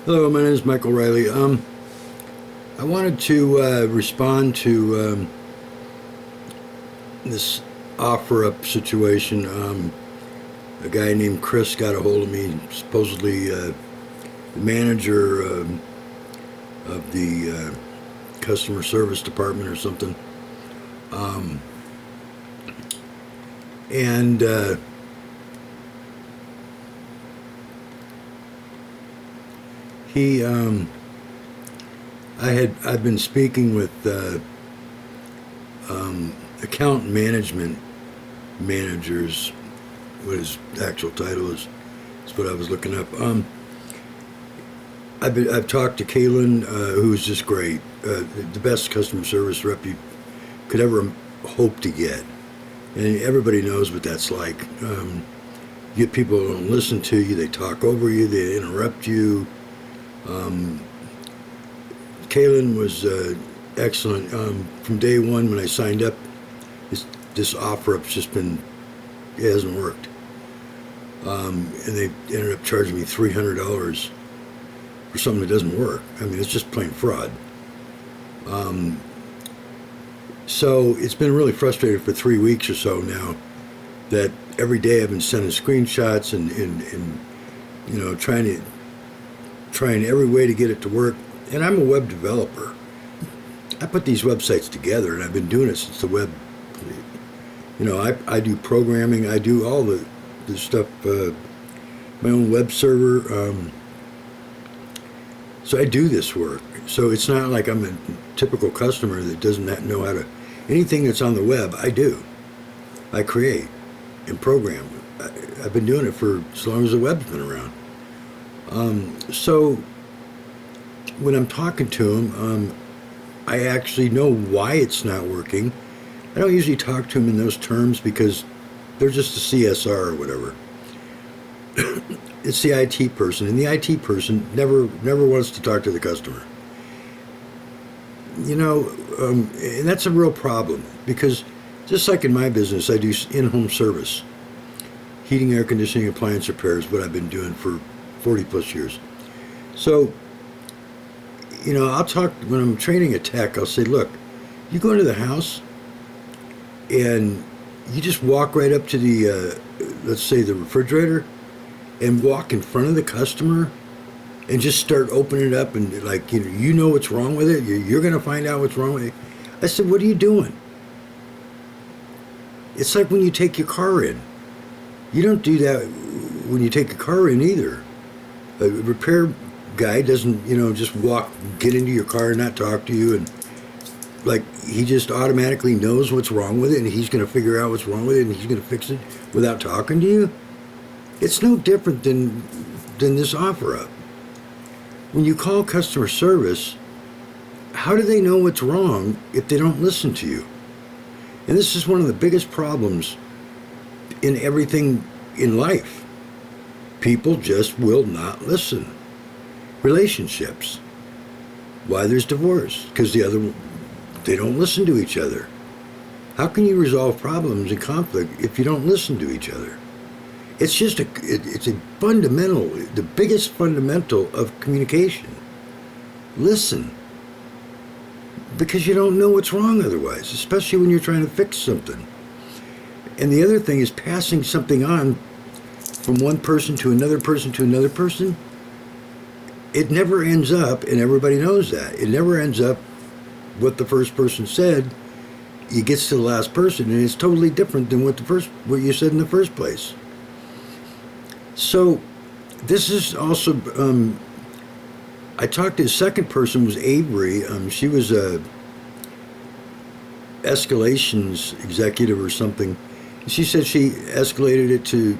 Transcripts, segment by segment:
Hello, my name is Michael Riley. I wanted to respond to this OfferUp situation. A guy named Chris got a hold of me, supposedly the manager of the customer service department or something. And he, I've been speaking with account management managers. What his actual title is what I was looking up. I've talked to Kaylin, who's just great, the best customer service rep you could ever hope to get, and everybody knows what that's like. You get people who don't listen to you, they talk over you, they interrupt you. Kaylin was excellent from day one when I signed up. This OfferUp's just been, it hasn't worked. And they ended up charging me $300 for something that doesn't work. I mean, it's just plain fraud. So it's been really frustrating for 3 weeks or so now that every day I've been sending screenshots and you know, trying every way to get it to work. And I'm a web developer. I put these websites together, and I've been doing it since the web. You know, I do programming. I do all the stuff. My own web server. So I do this work. So it's not like I'm a typical customer that doesn't know how to. Anything that's on the web, I do. I create and program. I've been doing it for as long as the web's been around. So when I'm talking to him, I actually know why it's not working. I don't usually talk to him in those terms because they're just a CSR or whatever. It's the IT person, and the IT person never wants to talk to the customer. You know, and that's a real problem because just like in my business, I do in-home service, heating, air conditioning, appliance repairs, what I've been doing for 40 plus years. So, you know, I'll talk, when I'm training a tech, I'll say, look, you go into the house and you just walk right up to the, let's say the refrigerator, and walk in front of the customer and just start opening it up and like, you know what's wrong with it. You're going to find out what's wrong with it. I said, what are you doing? It's like when you take your car in. You don't do that when you take a car in either. A repair guy doesn't, you know, just get into your car and not talk to you, and like he just automatically knows what's wrong with it, and he's going to figure out what's wrong with it, and he's going to fix it without talking to you. It's no different than this OfferUp. When you call customer service, how do they know what's wrong if they don't listen to you? And this is one of the biggest problems in everything in life. People just will not listen. Relationships. Why there's divorce? Because they don't listen to each other. How can you resolve problems and conflict if you don't listen to each other? It's just it's a fundamental, the biggest fundamental of communication. Listen. Because you don't know what's wrong otherwise, especially when you're trying to fix something. And the other thing is passing something on from one person to another person to another person. It never ends up, and everybody knows that, it never ends up what the first person said. It gets to the last person, and it's totally different than what you said in the first place. So this is also, I talked to the second person, was Avery. She was a escalations executive or something. She said she escalated it to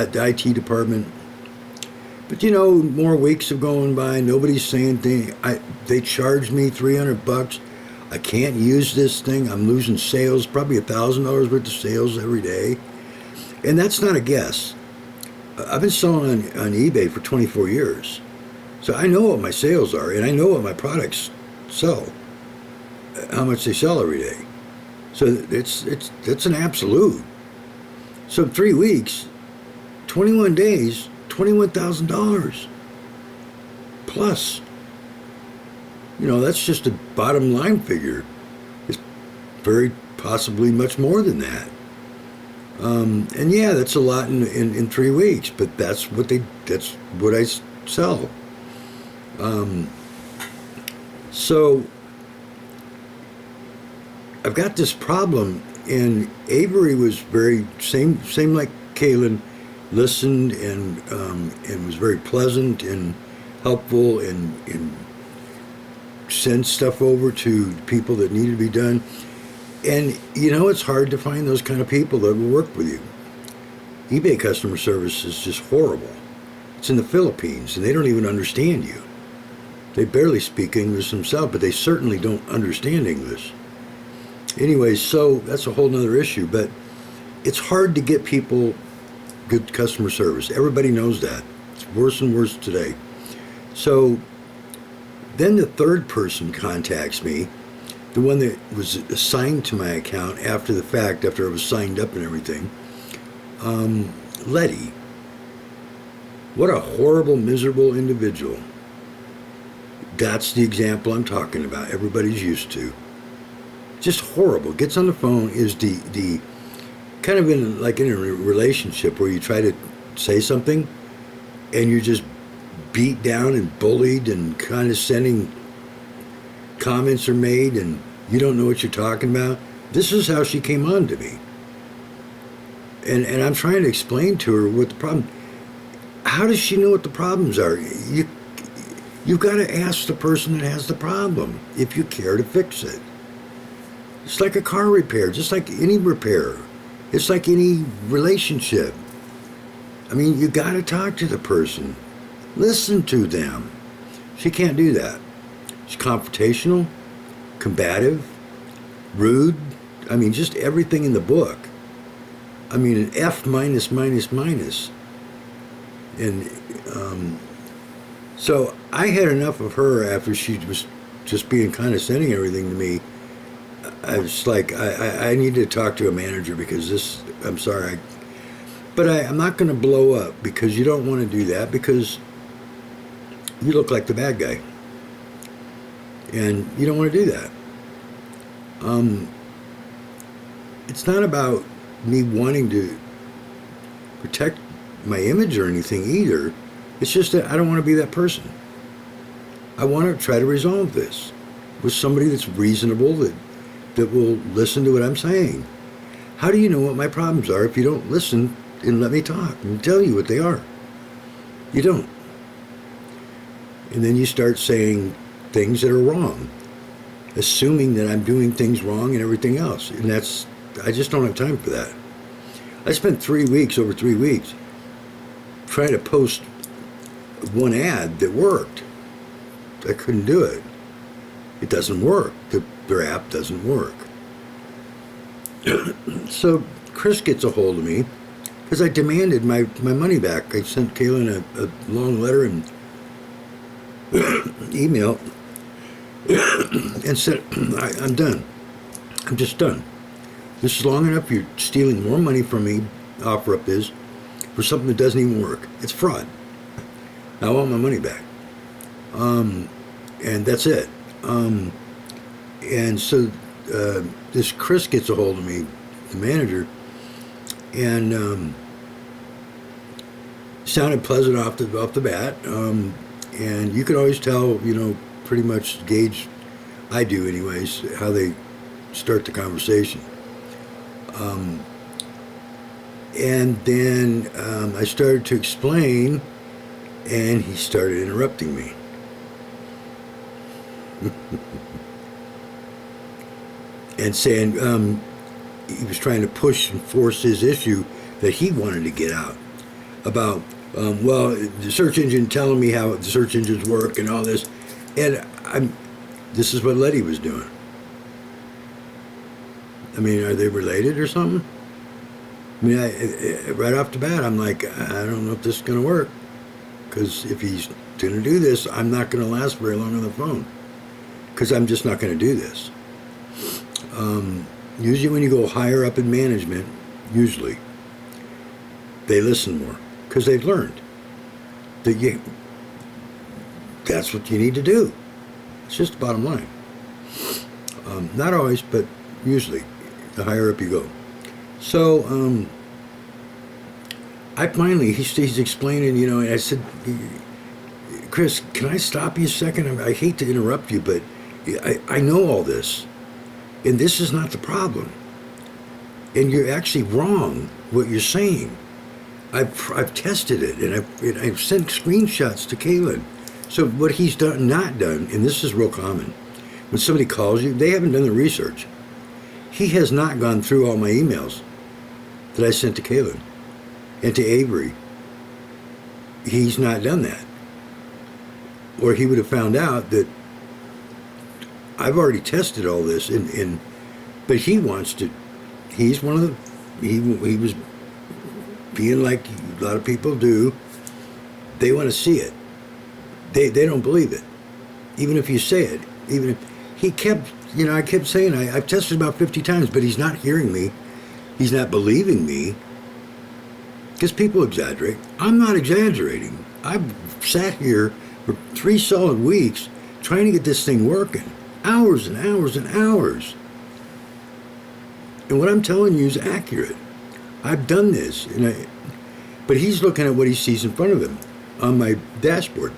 the IT department. But you know, more weeks have gone by. Nobody's saying anything. They charged me $300. I can't use this thing. I'm losing sales, probably $1,000 worth of sales every day. And that's not a guess. I've been selling on eBay for 24 years. So I know what my sales are, and I know what my products sell, how much they sell every day. So it's an absolute. So 3 weeks, 21 days, $21,000 plus. That's just a bottom line figure. It's very possibly much more than that. And yeah, that's a lot in 3 weeks, but that's what I sell. So I've got this problem, and Avery was same like Kaylin, listened and was very pleasant and helpful and send stuff over to people that needed to be done. And it's hard to find those kind of people that will work with you. eBay customer service is just horrible. It's in the Philippines, and they don't even understand you. They barely speak English themselves, but they certainly don't understand English. Anyway, so that's a whole nother issue, but it's hard to get people good customer service. Everybody knows that. It's worse and worse today. So then the third person contacts me, the one that was assigned to my account after the fact, after I was signed up and everything, Letty. What a horrible, miserable individual. That's the example I'm talking about. Everybody's used to. Just horrible. Gets on the phone, is the kind of in a relationship where you try to say something and you're just beat down and bullied and condescending comments are made and you don't know what you're talking about. This is how she came on to me. And I'm trying to explain to her what the problem. How does she know what the problems are? You've got to ask the person that has the problem if you care to fix it. It's like a car repair, just like any repair. It's like any relationship. I mean, you got to talk to the person. Listen to them. She can't do that. She's confrontational, combative, rude. I mean, just everything in the book. I mean, an F minus, minus, minus. And so I had enough of her after she was just being condescending and everything to me. I was like, I need to talk to a manager because this, I'm sorry. But I'm not going to blow up because you don't want to do that because you look like the bad guy. And you don't want to do that. It's not about me wanting to protect my image or anything either. It's just that I don't want to be that person. I want to try to resolve this with somebody that's reasonable, that will listen to what I'm saying. How do you know what my problems are if you don't listen and let me talk and tell you what they are? You don't. And then you start saying things that are wrong, assuming that I'm doing things wrong and everything else. And I just don't have time for that. I spent over 3 weeks, trying to post one ad that worked. I couldn't do it. It doesn't work. Their app doesn't work. So Chris gets a hold of me because I demanded my money back. I sent Kaylin a long letter and email and said, I'm done. I'm just done. This is long enough. You're stealing more money from me, OfferUp is, for something that doesn't even work. It's fraud. I want my money back. And that's it. And so this Chris gets a hold of me, the manager, and sounded pleasant off the bat. And you can always tell, pretty much gauge, I do anyways, how they start the conversation. And then I started to explain, and he started interrupting me. And saying he was trying to push and force his issue that he wanted to get out about, well, the search engine telling me how the search engines work and all this. And this is what Letty was doing. I mean, are they related or something? I mean, right off the bat, I'm like, I don't know if this is going to work. Because if he's going to do this, I'm not going to last very long on the phone. Because I'm just not going to do this. Usually when you go higher up in management, usually, they listen more. Because they've learned that that's what you need to do. It's just the bottom line. Not always, but usually, the higher up you go. So, I finally, he's explaining, and I said, Chris, can I stop you a second? I hate to interrupt you, but I know all this, and this is not the problem. And you're actually wrong what you're saying. I've tested it, and I've sent screenshots to Kaylin. So what he's not done, and this is real common, when somebody calls you, they haven't done the research. He has not gone through all my emails that I sent to Kaylin and to Avery. He's not done that. Or he would have found out that I've already tested all this, but he wants to. He's one of the. He was being like a lot of people do. They want to see it. They don't believe it, even if you say it. Even if he kept, I kept saying I've tested about 50 times, but he's not hearing me. He's not believing me. Because people exaggerate. I'm not exaggerating. I've sat here for 3 solid weeks trying to get this thing working. Hours and hours and hours. And what I'm telling you is accurate. I've done this. But he's looking at what he sees in front of him on my dashboard.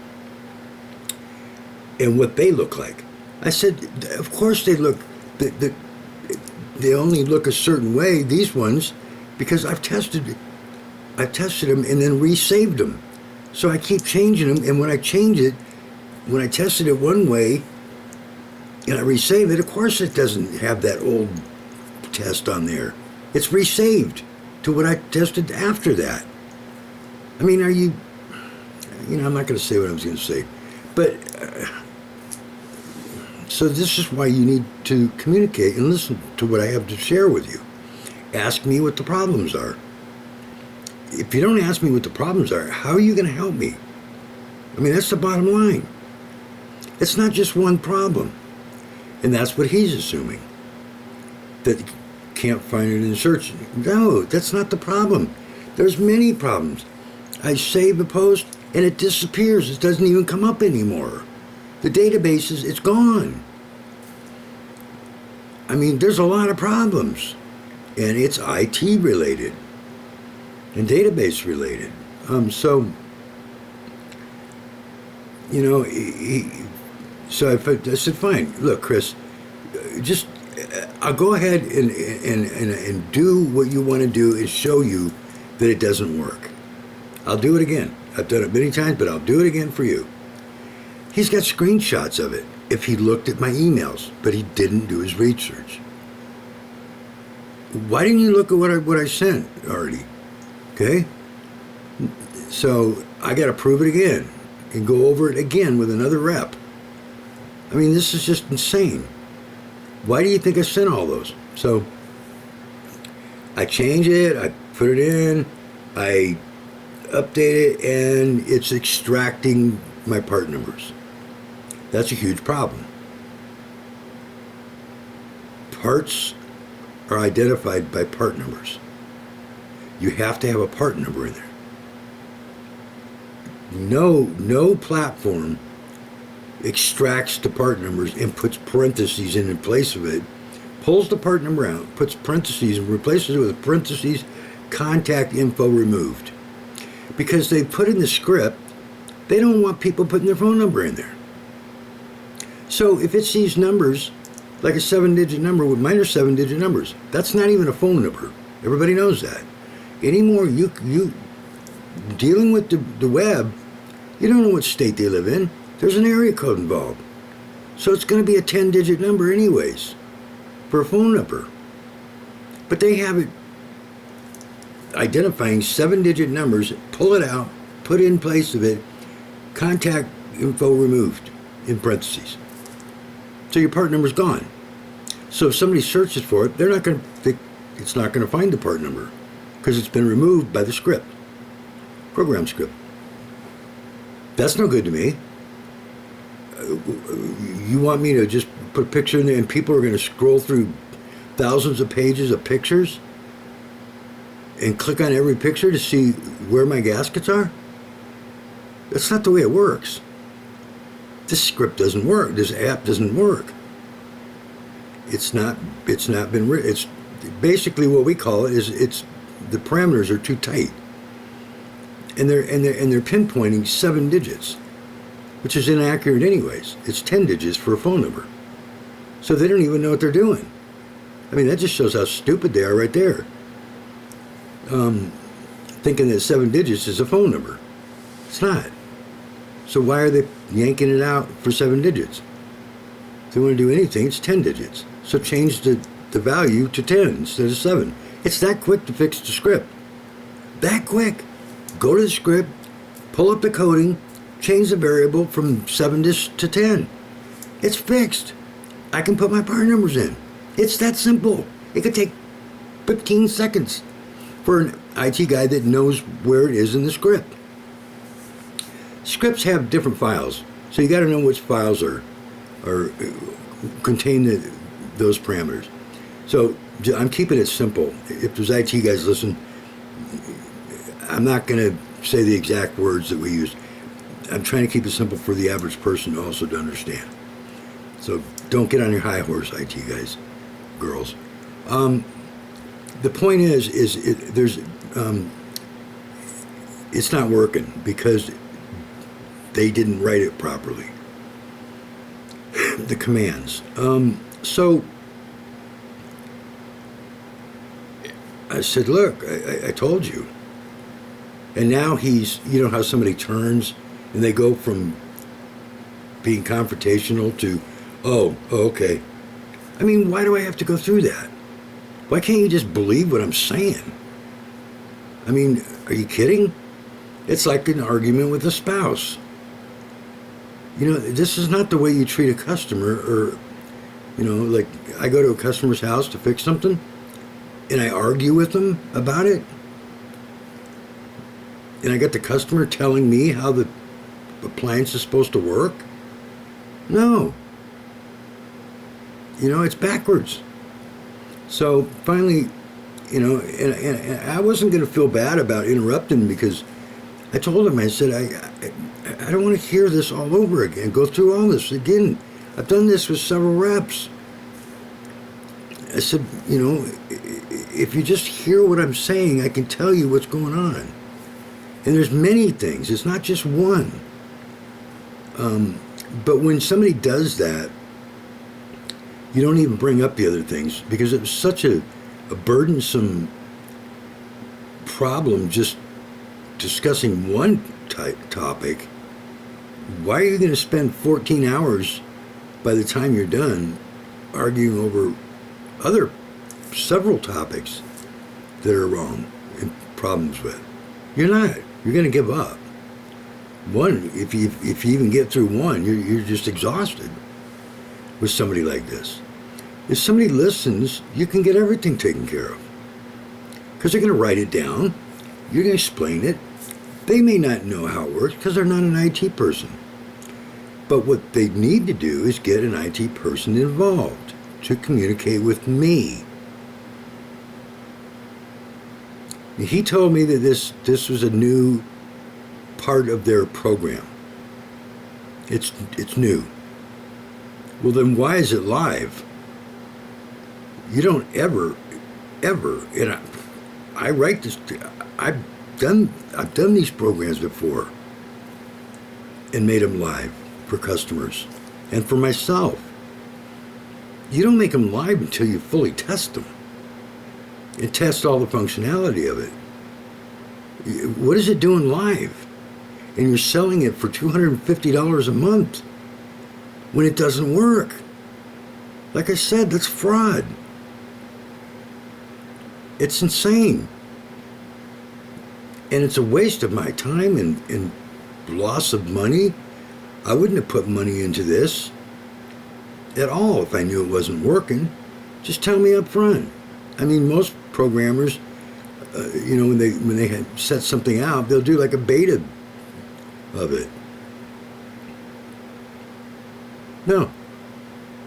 And what they look like. I said, of course they look, they only look a certain way, these ones, because I've tested them and then resaved them. So I keep changing them, and when I change it, when I tested it one way, and I resave it, of course it doesn't have that old test on there. It's resaved to what I tested after that. I mean, are you, I'm not going to say what I was going to say, but, so this is why you need to communicate and listen to what I have to share with you. Ask me what the problems are. If you don't ask me what the problems are, how are you going to help me? I mean, that's the bottom line. It's not just one problem. And that's what he's assuming. That you can't find it in search. No, that's not the problem. There's many problems. I save a post and it disappears. It doesn't even come up anymore. The database it's gone. I mean, there's a lot of problems. And it's IT related. And database related. So I said, fine, look, Chris, just, I'll go ahead and do what you want to do and show you that it doesn't work. I'll do it again. I've done it many times, but I'll do it again for you. He's got screenshots of it if he looked at my emails, but he didn't do his research. Why didn't you look at what I sent already? Okay? So I got to prove it again and go over it again with another rep. I mean, this is just insane. Why do you think I sent all those? So I change it, I put it in, I update it, and it's extracting my part numbers. That's a huge problem. Parts are identified by part numbers. You have to have a part number in there. No platform extracts the part numbers and puts parentheses in place of it, pulls the part number out, puts parentheses and replaces it with parentheses, contact info removed. Because they put in the script, they don't want people putting their phone number in there. So if it sees numbers, like a 7-digit number, mine are 7-digit numbers. That's not even a phone number. Everybody knows that. Anymore, you dealing with the web, you don't know what state they live in. There's an area code involved. So it's going to be a 10-digit number anyways for a phone number. But they have it identifying 7-digit numbers, pull it out, put in place of it, contact info removed in parentheses. So your part number's gone. So if somebody searches for it, it's not going to find the part number because it's been removed by the script, program script. That's no good to me. You want me to just put a picture in there and people are going to scroll through thousands of pages of pictures and click on every picture to see where my gaskets are? That's not the way it works. this script doesn't work. This app doesn't work. It's not been written. It's basically what we call it is it's the parameters are too tight, and they're pinpointing 7 digits, which is inaccurate anyways. It's 10 digits for a phone number, so they don't even know what they're doing. I mean, that just shows how stupid they are right there. Thinking that 7 digits is a phone number. It's not. So why are they yanking it out for 7 digits? If they want to do anything, it's 10 digits. So change the value to 10 instead of 7. It's that quick to fix the script. That quick. Go to the script, pull up the coding, change the variable from 7 to 10. It's fixed. I can put my part numbers in. It's that simple. It could take 15 seconds for an IT guy that knows where it is in the script. Scripts have different files, so you got to know which files are contain those parameters. So I'm keeping it simple. If there's IT guys listen, I'm not going to say the exact words that we use. I'm trying to keep it simple for the average person also to understand. So don't get on your high horse, IT guys, girls. The point is it's not working because they didn't write it properly. The commands. So I said, look, I told you. And now he's, you know how somebody turns and they go from being confrontational to, oh, okay. I mean, why do I have to go through that? Why can't you just believe what I'm saying? I mean, are you kidding? It's like an argument with a spouse. You know, this is not the way you treat a customer, or, you know, like I go to a customer's house to fix something and I argue with them about it. And I got the customer telling me how the appliance is supposed to work. No. You know, it's backwards. So finally, you know, and I wasn't going to feel bad about interrupting because I told him, I said, I don't want to hear this all over again, go through all this again. I've done this with several reps. I said, you know, if you just hear what I'm saying, I can tell you what's going on. And there's many things. It's not just one. But when somebody does that, you don't even bring up the other things because it was such a burdensome problem just discussing one topic. Why are you going to spend 14 hours by the time you're done arguing over other several topics that are wrong and problems with? You're not. You're going to give up. One, if you even get through one, you're just exhausted with somebody like this. If somebody listens, you can get everything taken care of. Because they're going to write it down. You're going to explain it. They may not know how it works because they're not an IT person. But what they need to do is get an IT person involved to communicate with me. He told me that this was a new part of their program. It's new. Well, then why is it live? You don't ever, and I write this. I've done these programs before and made them live for customers and for myself. You don't make them live until you fully test them and test all the functionality of it. What is it doing live? And you're selling it for $250 a month when it doesn't work. Like I said, that's fraud. It's insane. And it's a waste of my time and loss of money. I wouldn't have put money into this at all if I knew it wasn't working. Just tell me up front. I mean, most programmers, you know, when they had set something out, they'll do like a beta of it. No,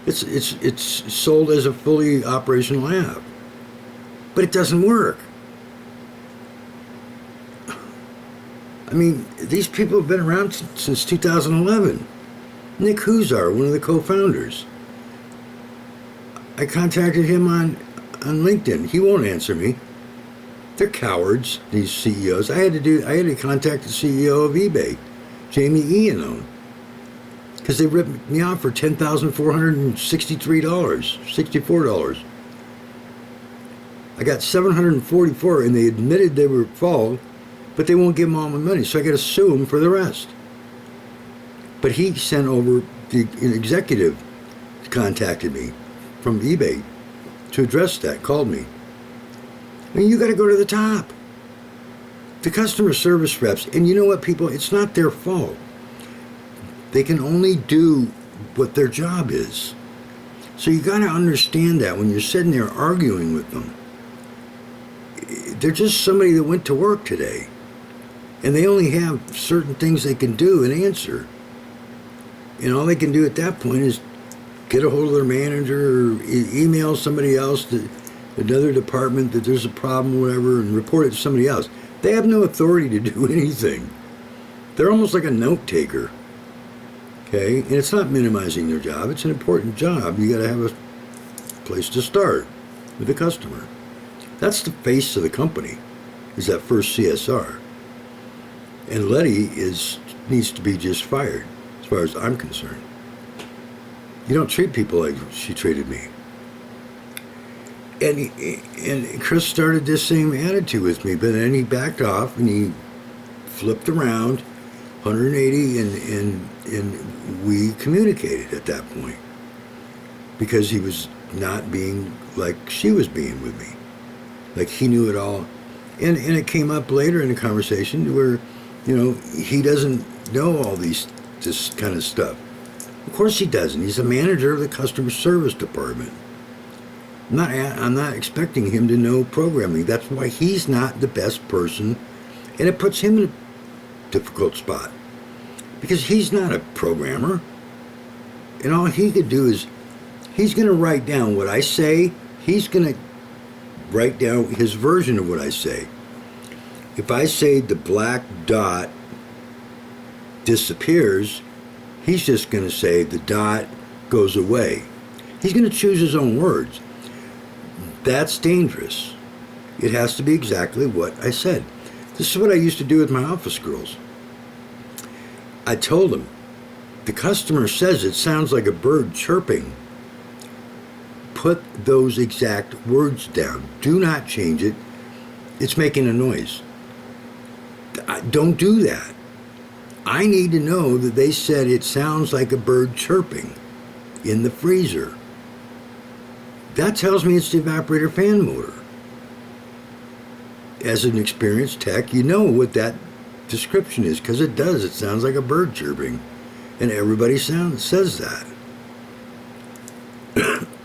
it's sold as a fully operational app, but it doesn't work. I mean, these people have been around since 2011. Nick Huzar, one of the co-founders. I contacted him on LinkedIn. He won't answer me. They're cowards, these CEOs. I had to contact the CEO of eBay, Jamie Iannone, because they ripped me off for $10,463, $64. I got $744, and they admitted they were at fault, but they won't give them all my money, so I got to sue them for the rest. But he sent over an executive contacted me from eBay to address that, called me. I mean, you got to go to the top. The customer service reps, and you know what, people, it's not their fault. They can only do what their job is. So you got to understand that when you're sitting there arguing with them. They're just somebody that went to work today, and they only have certain things they can do and answer. And all they can do at that point is get a hold of their manager or email somebody else, to another department, that there's a problem, whatever, and report it to somebody else. They have no authority to do anything. They're almost like a note taker. Okay? And it's not minimizing their job. It's an important job. You got to have a place to start with the customer. That's the face of the company, is that first CSR. And Letty needs to be just fired, as far as I'm concerned. You don't treat people like she treated me. And Chris started this same attitude with me, but then he backed off and he flipped around 180, and we communicated at that point, because he was not being like she was being with me, like he knew it all. And it came up later in the conversation where, you know, he doesn't know all this kind of stuff. Of course he doesn't. He's a manager of the customer service department. I'm not expecting him to know programming. That's why he's not the best person, and it puts him in a difficult spot, because he's not a programmer, and all he could do is he's going to write down what I say. He's going to write down his version of what I say. If I say the black dot disappears, he's just going to say the dot goes away. He's going to choose his own words. That's dangerous. It has to be exactly what I said. This is what I used to do with my office girls. I told them, the customer says it sounds like a bird chirping. Put those exact words down. Do not change it. It's making a noise. Don't do that. I need to know that they said it sounds like a bird chirping in the freezer. That tells me it's the evaporator fan motor. As an experienced tech, you know what that description is, because it does. It sounds like a bird chirping, and everybody says that.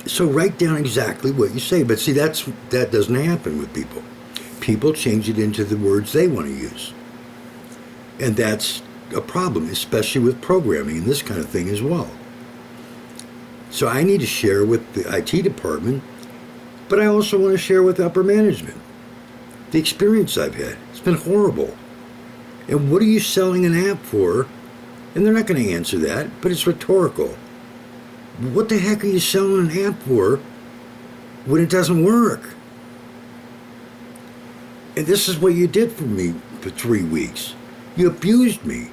So write down exactly what you say. But see, that doesn't happen with people. People change it into the words they want to use, and that's a problem, especially with programming and this kind of thing as well. So I need to share with the IT department, but I also want to share with upper management the experience I've had. It's been horrible. And what are you selling an app for? And they're not going to answer that, but it's rhetorical. What the heck are you selling an app for when it doesn't work? And this is what you did for me for 3 weeks. You abused me.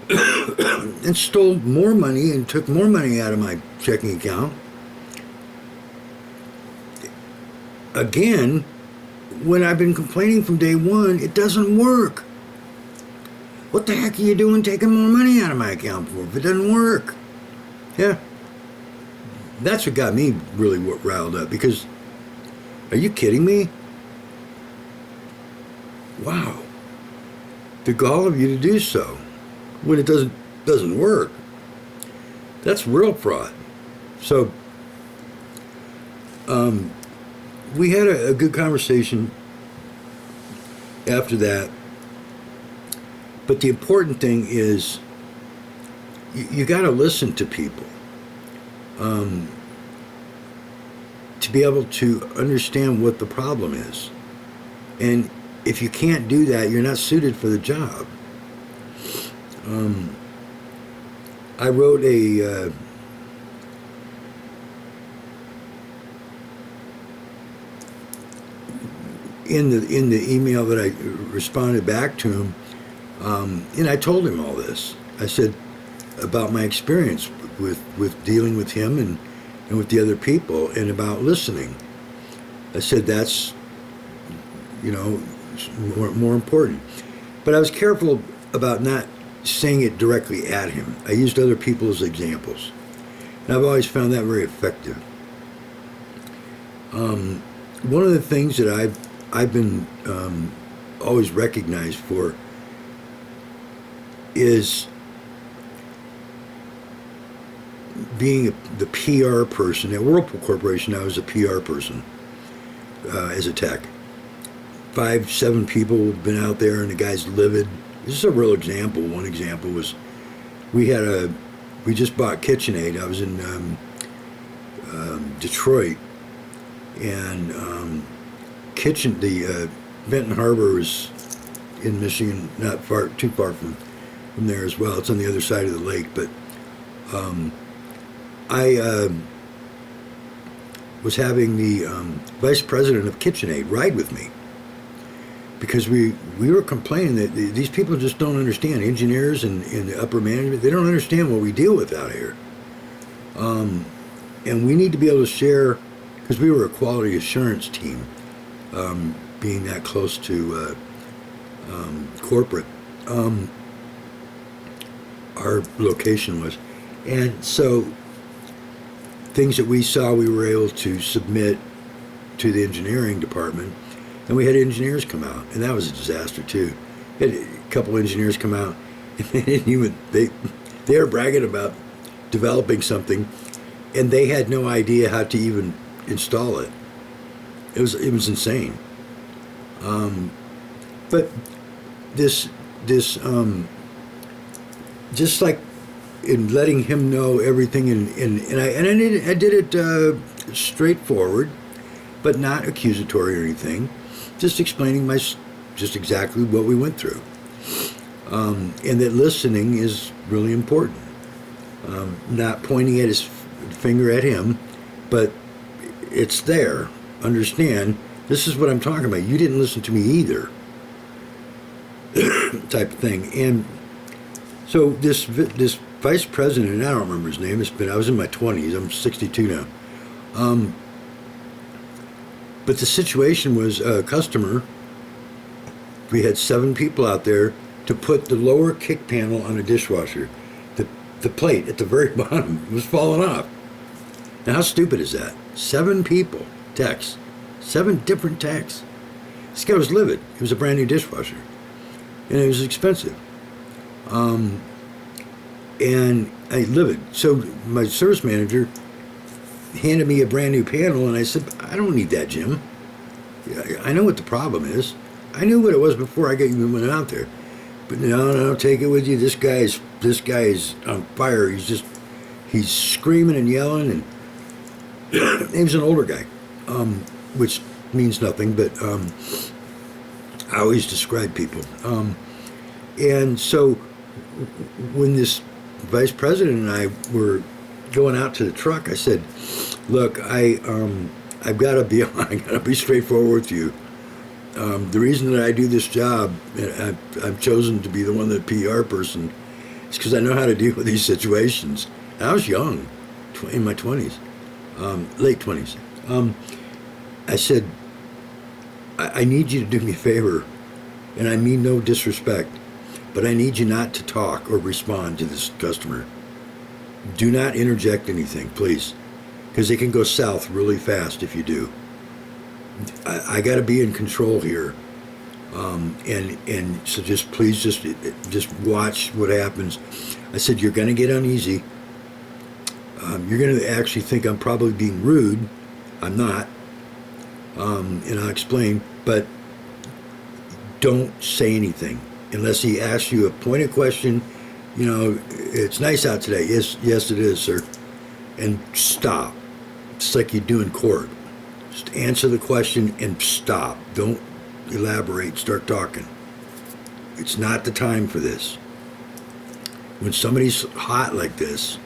And stole more money and took more money out of my checking account. Again, when I've been complaining from day one, it doesn't work. What the heck are you doing taking more money out of my account for if it doesn't work? Yeah. That's what got me really riled up, because, are you kidding me? Wow. The gall of you to do so when it doesn't work. That's real fraud. So we had a good conversation after that, but the important thing is you got to listen to people to be able to understand what the problem is. And if you can't do that, you're not suited for the job. I wrote in the email that I responded back to him, and I told him all this. I said about my experience with dealing with him and with the other people, and about listening. I said that's, you know, more important. But I was careful about not saying it directly at him. I used other people as examples, and I've always found that very effective. One of the things that I've been always recognized for is being the PR person. At Whirlpool Corporation, I was a PR person as a tech. 5, 7 people had been out there, and the guy's livid. This is a real example. One example was we just bought KitchenAid. I was in Detroit, and the Benton Harbor is in Michigan, not too far from there as well. It's on the other side of the lake, but I was having the vice president of KitchenAid ride with me because we were complaining that these people just don't understand. Engineers and the upper management, they don't understand what we deal with out here. And we need to be able to share, because we were a quality assurance team, being that close to corporate. Our location was. And so things that we saw, we were able to submit to the engineering department, and we had engineers come out, and that was a disaster too. We had a couple engineers come out, and they were bragging about developing something, and they had no idea how to even install it. It was insane. But this just like in letting him know everything, and I did it straightforward, but not accusatory or anything. Just explaining just exactly what we went through, and that listening is really important. Not pointing at his finger at him, but it's there. Understand, this is what I'm talking about. You didn't listen to me either, type of thing. And so this vice president, and I don't remember his name. I was in my 20s. I'm 62 now. But the situation was a customer. We had 7 people out there to put the lower kick panel on a dishwasher. The plate at the very bottom was falling off. Now, how stupid is that? 7 people, techs, 7 different techs. This guy was livid. It was a brand new dishwasher, and it was expensive. And I livid. So my service manager handed me a brand new panel, and I said, I don't need that, Jim. I know what the problem is. I knew what it was before I even went out there. But no, take it with you. This guy is on fire. He's screaming and yelling, and he was an older guy, which means nothing, but I always describe people. And so when this vice president and I were going out to the truck, I said, look, I've got to be straightforward with you. The reason that I do this job, and I've chosen to be the one, the PR person, is because I know how to deal with these situations. And I was young, in my 20s, late 20s. I said, I need you to do me a favor, and I mean no disrespect, but I need you not to talk or respond to this customer. Do not interject anything, please, because it can go south really fast if you do. I got to be in control here, and so please just watch what happens. I said, you're going to get uneasy. You're going to actually think I'm probably being rude. I'm not, and I'll explain. But don't say anything unless he asks you a pointed question. You know, it's nice out today. Yes, it is, sir. And stop. It's like you do in court. Just answer the question and stop. Don't elaborate. Start talking. It's not the time for this. when somebody's hot like this,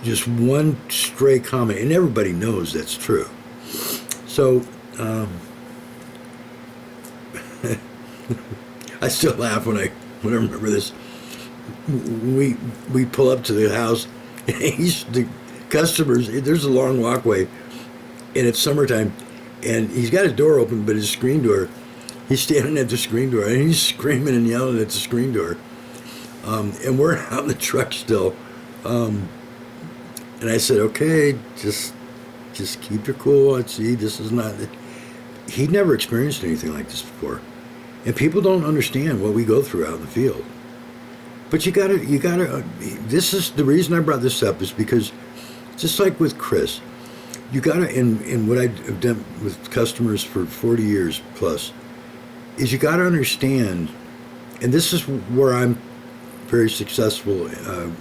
just one stray comment, and everybody knows that's true. So, I still laugh when I remember this. We pull up to the house, and the customers, there's a long walkway, and it's summertime, and he's got his door open, but his screen door, he's standing at the screen door, and he's screaming and yelling at the screen door. And we're out in the truck still. And I said, okay, just keep your cool. See, this is not... He'd never experienced anything like this before. And people don't understand what we go through out in the field. But you gotta, this is the reason I brought this up, is because just like with Chris, you gotta, in what I've done with customers for 40 years plus, is you gotta understand, and this is where I'm very successful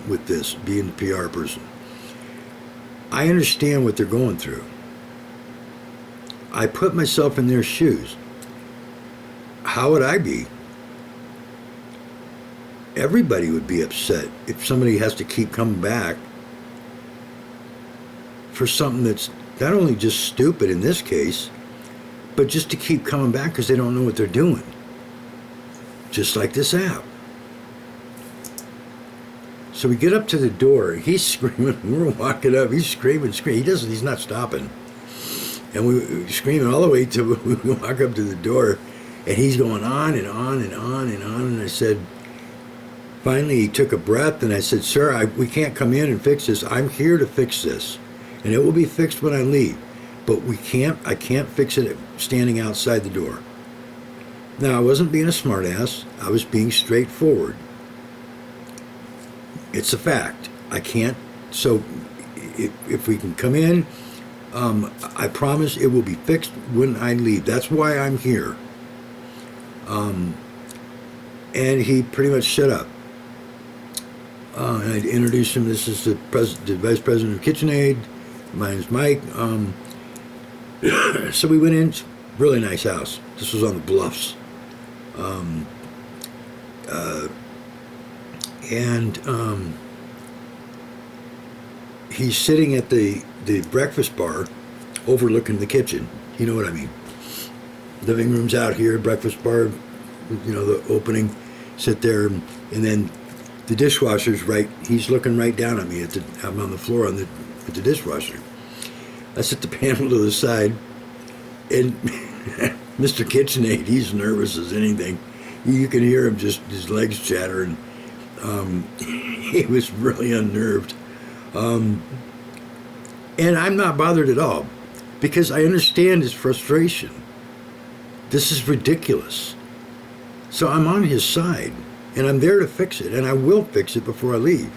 with this, being the PR person. I understand what they're going through. I put myself in their shoes. How would I be? Everybody would be upset if somebody has to keep coming back for something that's not only just stupid in this case, but just to keep coming back because they don't know what they're doing. Just like this app. So we get up to the door, he's screaming, we're walking up, he's screaming. He's not stopping. And we're screaming all the way till we walk up to the door, and he's going on and on and on and on. And I said, finally he took a breath, and I said, sir, we can't come in and fix this. I'm here to fix this, and it will be fixed when I leave. But I can't fix it standing outside the door. Now, I wasn't being a smartass. I was being straightforward. It's a fact. I can't. So if we can come in, I promise it will be fixed when I leave. That's why I'm here. And he pretty much shut up. And I introduced him. This is the vice president of KitchenAid. My name's Mike. So we went in. Really nice house. This was on the bluffs. He's sitting at the breakfast bar overlooking the kitchen. You know what I mean. Living room's out here, breakfast bar, the opening, sit there, and then the dishwasher's right, he's looking right down at me. I'm on the floor with the dishwasher. I set the panel to the side, and Mr. KitchenAid, he's nervous as anything. You can hear him just, his legs chattering. He was really unnerved. And I'm not bothered at all, because I understand his frustration. This is ridiculous. So I'm on his side, and I'm there to fix it, and I will fix it before I leave.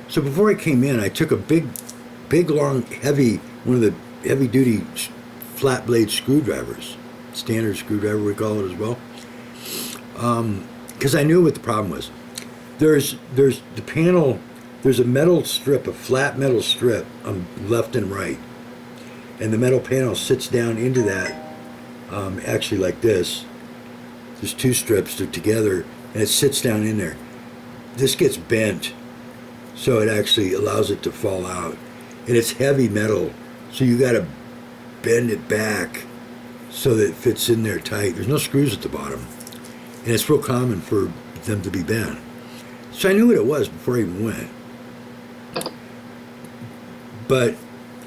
So before I came in, I took a big, long, heavy, one of the heavy-duty flat blade screwdrivers, standard screwdriver we call it as well, because I knew what the problem was. There's the panel. There's a metal strip, a flat metal strip on left and right, and the metal panel sits down into that, actually like this. There's two strips together, and it sits down in there. This gets bent, so it actually allows it to fall out, and it's heavy metal, so you got to bend it back so that it fits in there tight. There's no screws at the bottom, and it's real common for them to be bent. So I knew what it was before I even went. But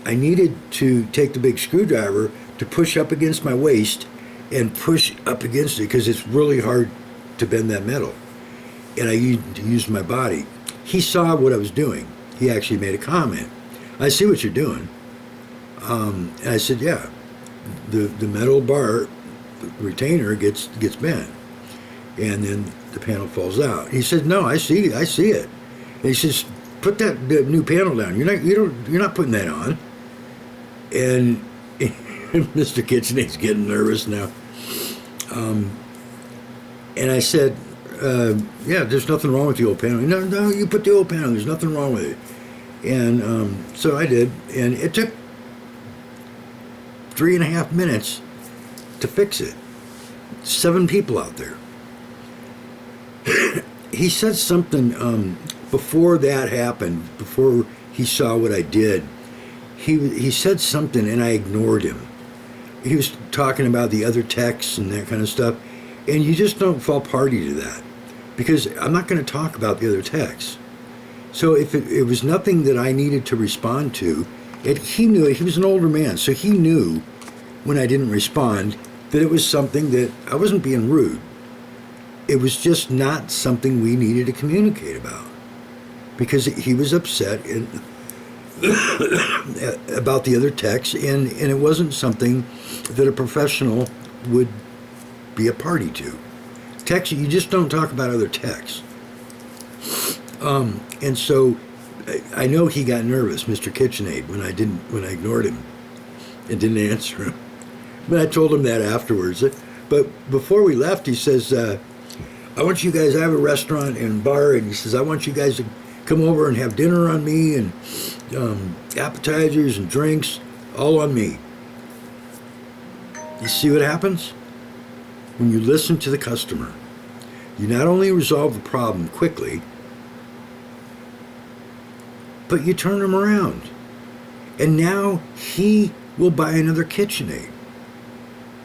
I needed to take the big screwdriver to push up against my waist and push up against it, because it's really hard to bend that metal. And I used my body. He saw what I was doing. He actually made a comment. I see what you're doing. And I said, yeah, the metal bar, the retainer gets bent, and then the panel falls out. He said, no, I see it. And he says, put that new panel down. You're not putting that on. And Mr. KitchenAid's getting nervous now. And I said, yeah, there's nothing wrong with the old panel. No, you put the old panel. There's nothing wrong with it. And so I did, and it took 3.5 minutes to fix it. 7 people out there. he said something before that happened, before he saw what I did. He said something and I ignored him. He was talking about the other texts and that kind of stuff, and you just don't fall party to that, because I'm not going to talk about the other texts. So if it was nothing that I needed to respond to, he knew it. He was an older man, so he knew when I didn't respond that it was something that I wasn't being rude. It was just not something we needed to communicate about, because he was upset and about the other text, and it wasn't something that a professional would be a party to. Text, you just don't talk about other texts. And so I know he got nervous, Mr. KitchenAid, when I ignored him and didn't answer him. But I told him that afterwards. But before we left, he says, I want you guys, I have a restaurant and bar, and he says, I want you guys to come over and have dinner on me, and appetizers and drinks, all on me. You see what happens? When you listen to the customer, you not only resolve the problem quickly, but you turn them around. And now he will buy another KitchenAid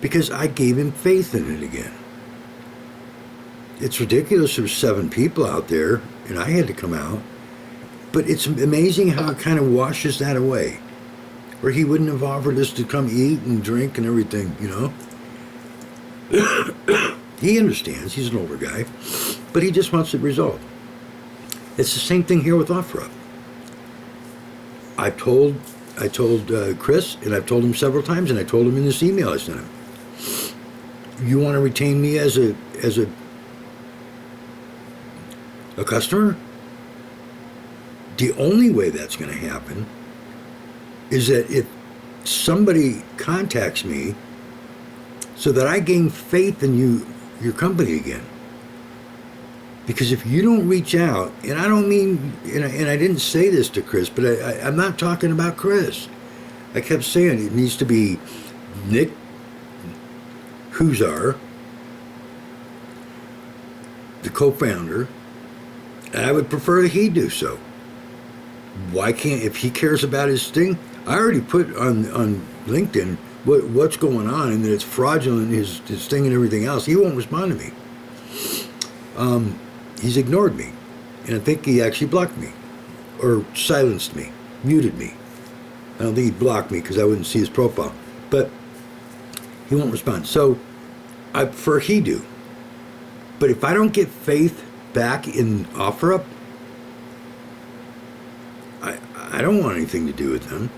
because I gave him faith in it again. It's ridiculous there's 7 people out there and I had to come out, but it's amazing how it kind of washes that away. Or he wouldn't have offered us to come eat and drink and everything, you know. He understands, he's an older guy, but he just wants it resolved. It's the same thing here with OfferUp. I told Chris, and I've told him several times, and I told him in this email I sent him, you want to retain me as a customer? The only way that's going to happen is that if somebody contacts me so that I gain faith in your company again. Because if you don't reach out, and I don't mean, and I didn't say this to Chris, but I'm not talking about Chris. I kept saying it needs to be Nick Huzar, the co-founder, and I would prefer that he do so. Why can't, if he cares about his thing, I already put on LinkedIn what's going on and that it's fraudulent, his thing and everything else. He won't respond to me. He's ignored me, and I think he actually blocked me, or silenced me, muted me. I don't think he blocked me because I wouldn't see his profile, but he won't respond. So I prefer he do. But if I don't get faith back in OfferUp, I don't want anything to do with them,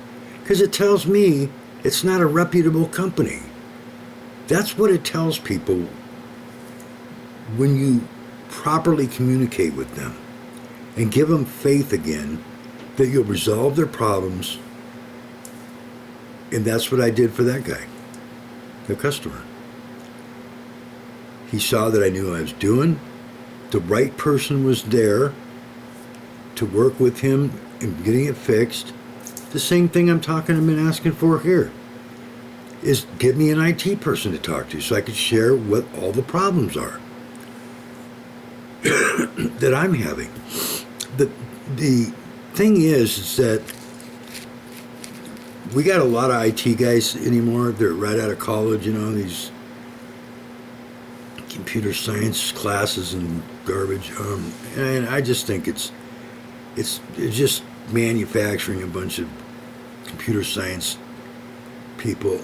because it tells me it's not a reputable company. That's what it tells people when you properly communicate with them and give them faith again that you'll resolve their problems. And that's what I did for that guy, the customer. He saw that I knew what I was doing. The right person was there to work with him in getting it fixed. The same thing I'm talking and been asking for here is give me an IT person to talk to so I could share what all the problems are that I'm having. The thing is that we got a lot of IT guys anymore. They're right out of college, you know, these computer science classes and garbage. And I just think it's just manufacturing a bunch of computer science people.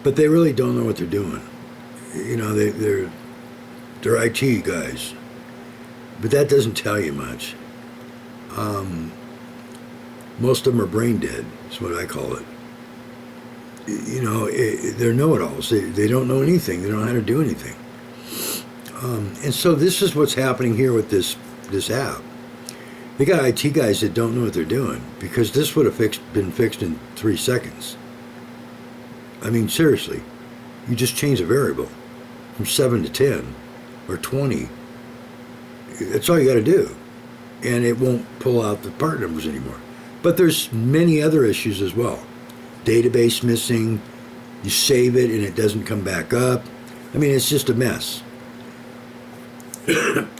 But they really don't know what they're doing. You know, they're IT guys. But that doesn't tell you much. Most of them are brain dead, is what I call it. You know, they're know-it-alls. They don't know anything. They don't know how to do anything. And so this is what's happening here with this app. They got IT guys that don't know what they're doing, because this would have been fixed in 3 seconds. I mean, seriously. You just change a variable from 7 to 10 or 20. That's all you got to do. And it won't pull out the part numbers anymore. But there's many other issues as well. Database missing, you save it and it doesn't come back up. I mean, it's just a mess.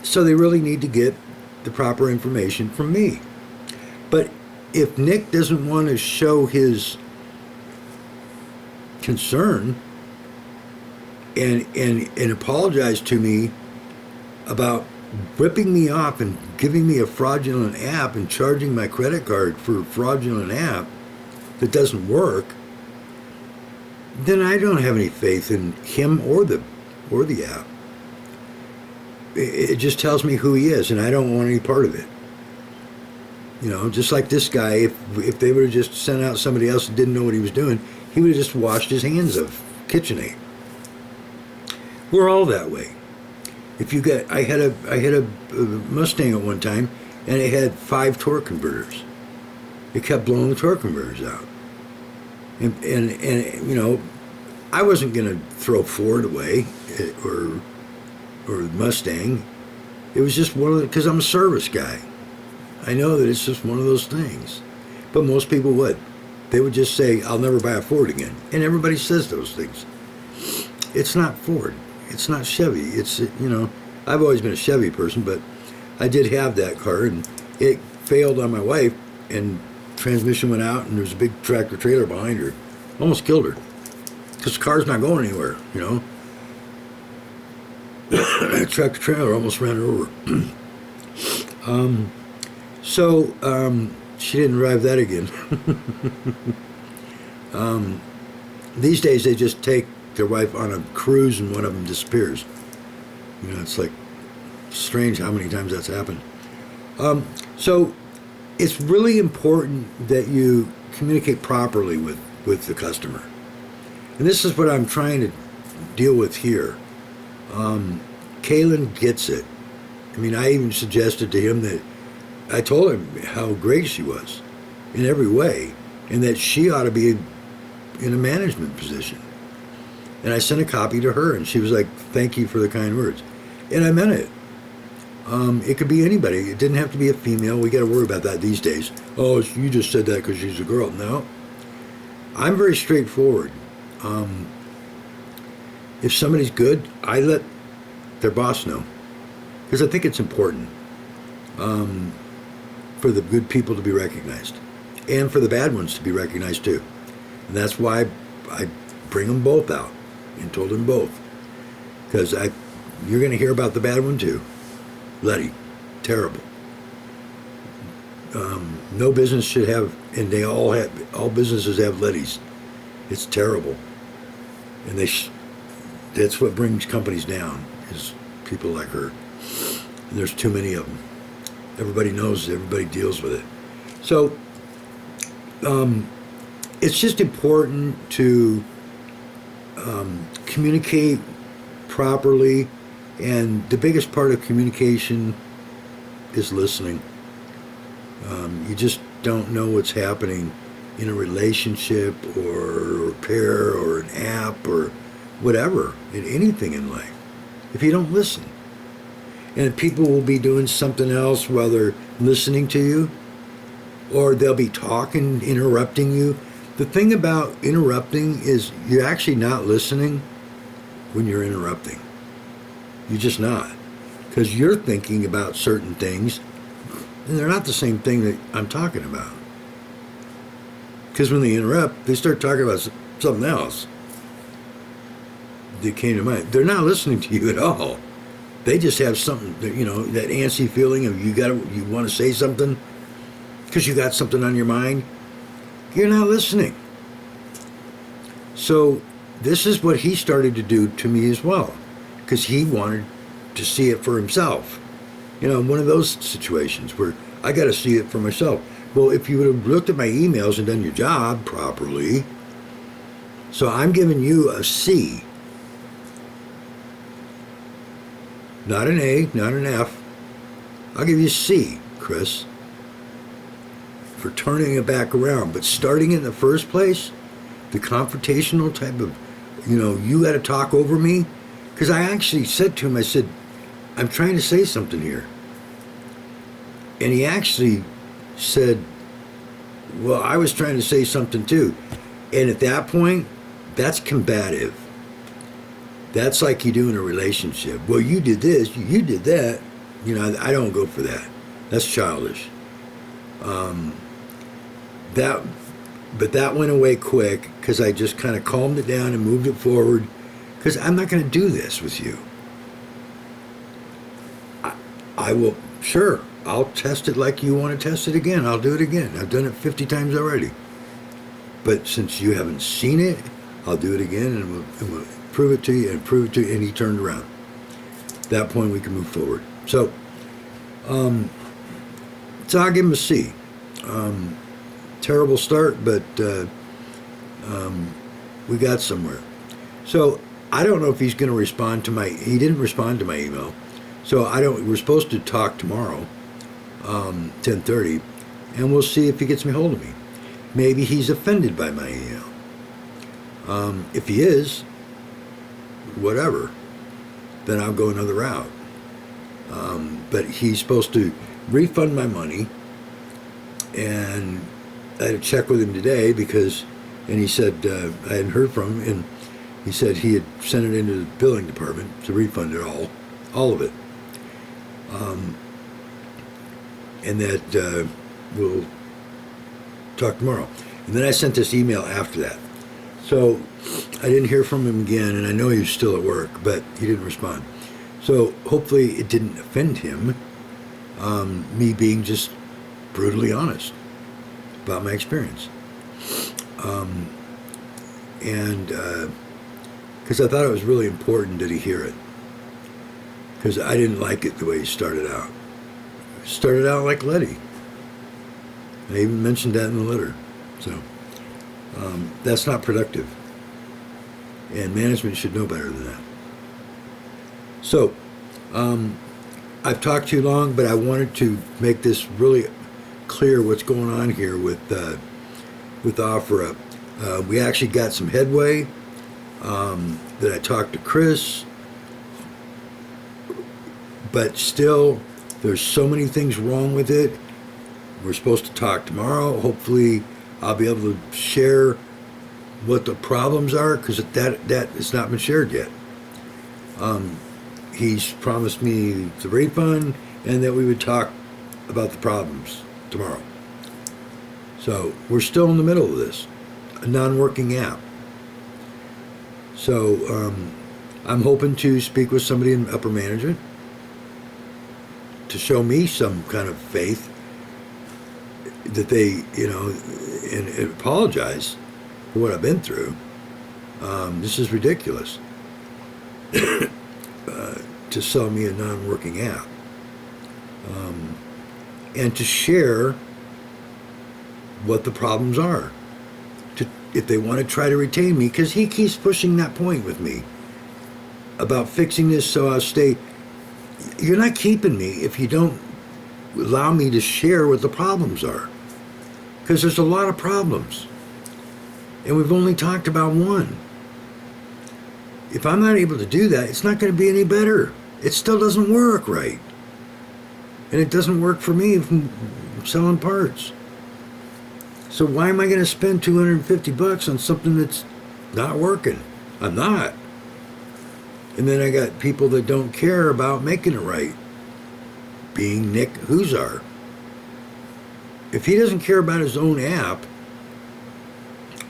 So they really need to get the proper information from me. But if Nick doesn't want to show his concern and apologize to me about ripping me off and giving me a fraudulent app and charging my credit card for a fraudulent app that doesn't work, then I don't have any faith in him or the app. It just tells me who he is, and I don't want any part of it. You know, just like this guy, if they would have just sent out somebody else that didn't know what he was doing, he would have just washed his hands of KitchenAid. We're all that way. If you get, I had a Mustang at one time, and it had 5 torque converters. It kept blowing the torque converters out, and you know, I wasn't going to throw Ford away or Mustang. It was just one of the, because I'm a service guy. I know that it's just one of those things. But most people would. They would just say, I'll never buy a Ford again. And everybody says those things. It's not Ford. It's not Chevy. It's, you know, I've always been a Chevy person, but I did have that car, and it failed on my wife, and transmission went out, and there was a big tractor trailer behind her. Almost killed her. Because the car's not going anywhere, you know. Tractor trailer almost ran her over. She didn't drive that again. These days they just take their wife on a cruise and one of them disappears. You know, it's like strange how many times that's happened. So it's really important that you communicate properly with the customer. And this is what I'm trying to deal with here. Kaylin gets it. I mean, I even suggested to him that I told him how great she was in every way, and that she ought to be in a management position. And I sent a copy to her, and she was like, thank you for the kind words. And I meant it. It could be anybody. It didn't have to be a female. We got to worry about that these days. Oh, you just said that because she's a girl. No. I'm very straightforward. If somebody's good, I let their boss know, because I think it's important for the good people to be recognized, and for the bad ones to be recognized too. And that's why I bring them both out and told them both, because you're going to hear about the bad one too. Letty, terrible. No business should have, and they all businesses have Lettys. It's terrible, and that's what brings companies down, is people like her. And there's too many of them. Everybody knows, everybody deals with it. So it's just important to communicate properly, and the biggest part of communication is listening. You just don't know what's happening in a relationship or a repair or an app or whatever, in anything in life, if you don't listen. And people will be doing something else while they're listening to you, or they'll be talking, interrupting you. The thing about interrupting is you're actually not listening when you're interrupting. You're just not, because you're thinking about certain things, and they're not the same thing that I'm talking about. Because when they interrupt, they start talking about something else that came to mind. They're not listening to you at all. They just have something that, you know, that antsy feeling of you want to say something because you got something on your mind. You're not listening. So this is what he started to do to me as well, because he wanted to see it for himself. You know, one of those situations where I got to see it for myself. Well, if you would have looked at my emails and done your job properly, so I'm giving you a C. Not an A, not an F. I'll give you a C, Chris, for turning it back around. But starting in the first place, the confrontational type of, you know, you got to talk over me. Because I actually said to him, I said, I'm trying to say something here. And he actually said, well, I was trying to say something too. And at that point, that's combative. That's like you do in a relationship. Well, you did this, you did that. You know, I don't go for that. That's childish. That, but that went away quick because I just kind of calmed it down and moved it forward. Because I'm not going to do this with you. I will, sure, I'll test it like you want to test it again. I'll do it again. I've done it 50 times already. But since you haven't seen it, I'll do it again, and we'll prove it to you and prove it to you. And he turned around. At that point, we can move forward. So I'll give him a C. Terrible start, but we got somewhere. So I don't know if he's going to respond to he didn't respond to my email. So we're supposed to talk tomorrow, 10:30, and we'll see if he gets me hold of me. Maybe he's offended by my email. If he is, whatever, then I'll go another route. But he's supposed to refund my money, and I had to check with him today and he said, I hadn't heard from him, and he said he had sent it into the billing department to refund it all of it. And that we'll talk tomorrow. And then I sent this email after that. So I didn't hear from him again, and I know he was still at work, but he didn't respond. So hopefully it didn't offend him, me being just brutally honest about my experience. And because I thought it was really important that he hear it. Because I didn't like it the way he started out. He started out like Letty. I even mentioned that in the letter. So that's not productive. And management should know better than that. So I've talked too long, but I wanted to make this really clear what's going on here with OfferUp. We actually got some headway. That I talked to Chris. But still, there's so many things wrong with it. We're supposed to talk tomorrow. Hopefully, I'll be able to share what the problems are, because that has not been shared yet. He's promised me the refund and that we would talk about the problems tomorrow. So we're still in the middle of this, a non-working app. So I'm hoping to speak with somebody in upper management to show me some kind of faith that they, and apologize for what I've been through. This is ridiculous to sell me a non-working app. And to share what the problems are. If they want to try to retain me, because he keeps pushing that point with me about fixing this so I'll stay. You're not keeping me if you don't allow me to share what the problems are. Because there's a lot of problems. And we've only talked about one. If I'm not able to do that, it's not going to be any better. It still doesn't work right. And it doesn't work for me from selling parts. So why am I going to spend $250 on something that's not working? I'm not. And then I got people that don't care about making it right. Being Nick Huzar. If he doesn't care about his own app,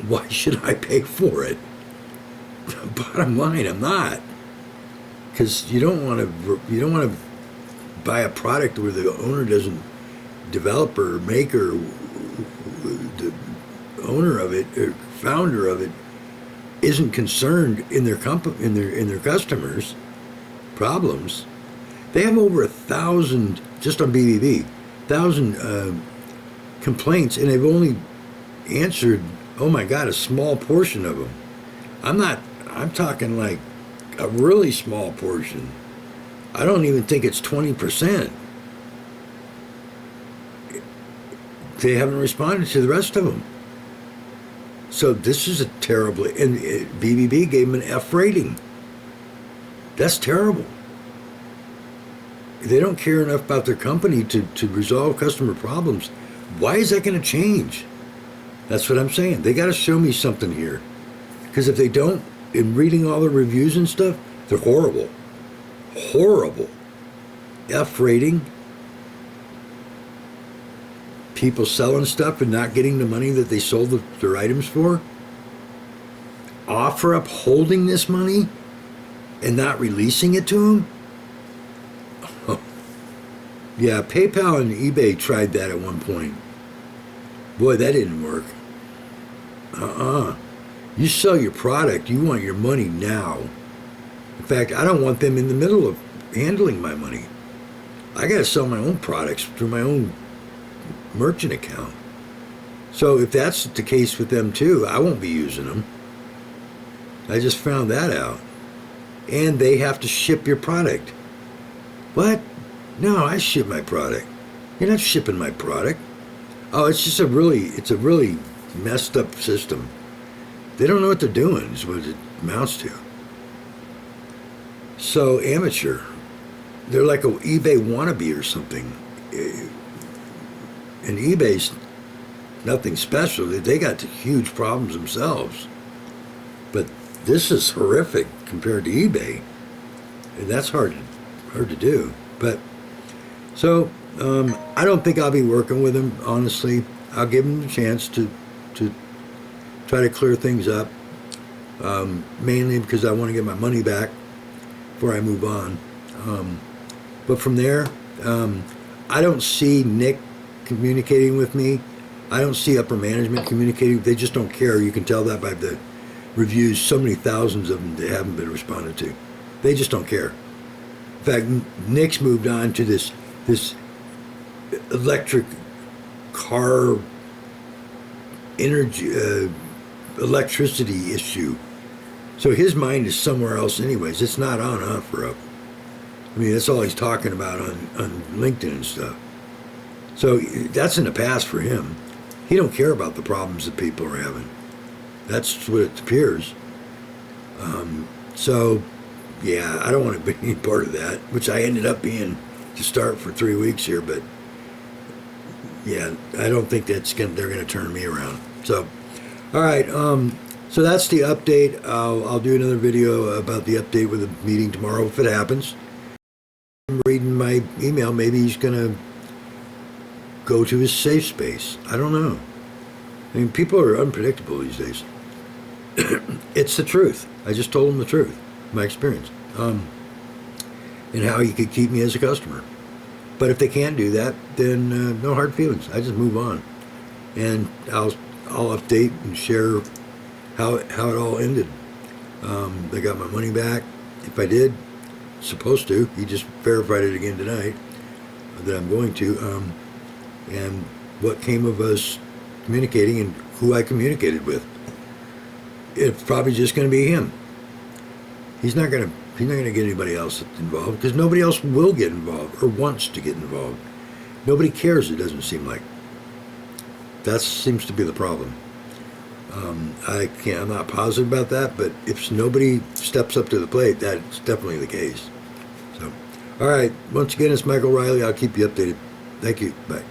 why should I pay for it? Bottom line, I'm not. Because you don't want to buy a product where the owner doesn't, developer, maker, the owner of it, or founder of it, isn't concerned in their in their customers' problems. They have over 1,000 just on BBB, 1,000 complaints, and they've only answered, oh my God, a small portion of them. I'm talking like a really small portion. I don't even think it's 20%. They haven't responded to the rest of them. So this is a terrible, and BBB gave them an F rating. That's terrible. They don't care enough about their company to resolve customer problems. Why is that going to change? That's what I'm saying. They got to show me something here. Because if they don't, in reading all the reviews and stuff, they're horrible. Horrible. F rating. People selling stuff and not getting the money that they sold their items for. OfferUp holding this money and not releasing it to them. Oh. Yeah, PayPal and eBay tried that at one point. Boy, that didn't work. You sell your product, you want your money now. In fact, I don't want them in the middle of handling my money. I got to sell my own products through my own merchant account. So if that's the case with them too, I won't be using them. I just found that out. And they have to ship your product. What? No, I ship my product. You're not shipping my product. Oh, it's just a really messed up system. They don't know what they're doing, is what it amounts to. So amateur. They're like a eBay wannabe or something. And eBay's nothing special. They got huge problems themselves. But this is horrific compared to eBay. And that's hard to do. But so I don't think I'll be working with them, honestly. I'll give them a chance to try to clear things up. Mainly because I want to get my money back before I move on. But from there, I don't see Nick communicating with me. I don't see upper management communicating. They just don't care. You can tell that by the reviews. So many thousands of them that haven't been responded to. They just don't care. In fact, Nick's moved on to this electric car energy, electricity issue. So his mind is somewhere else anyways. It's not on OfferUp. I mean, that's all he's talking about on LinkedIn and stuff. So that's in the past for him. He don't care about the problems that people are having. That's what it appears. So, yeah, I don't want to be any part of that, which I ended up being to start for 3 weeks here. But, yeah, I don't think they're going to turn me around. So, all right. So that's the update. I'll do another video about the update with the meeting tomorrow if it happens. I'm reading my email. Maybe he's going to go to his safe space. I don't know. I mean, people are unpredictable these days. It's the truth. I just told him the truth, my experience, and how he could keep me as a customer. But if they can't do that, then no hard feelings. I just move on, and I'll update and share how it all ended. They got my money back. If I did, supposed to. He just verified it again tonight that I'm going to. And what came of us communicating and who I communicated with. It's probably just going to be him. He's not going to get anybody else involved because nobody else will get involved or wants to get involved. Nobody cares, it doesn't seem like. That seems to be the problem. I'm not positive about that, but if nobody steps up to the plate, that's definitely the case. So, all right. Once again, it's Michael Riley. I'll keep you updated. Thank you. Bye.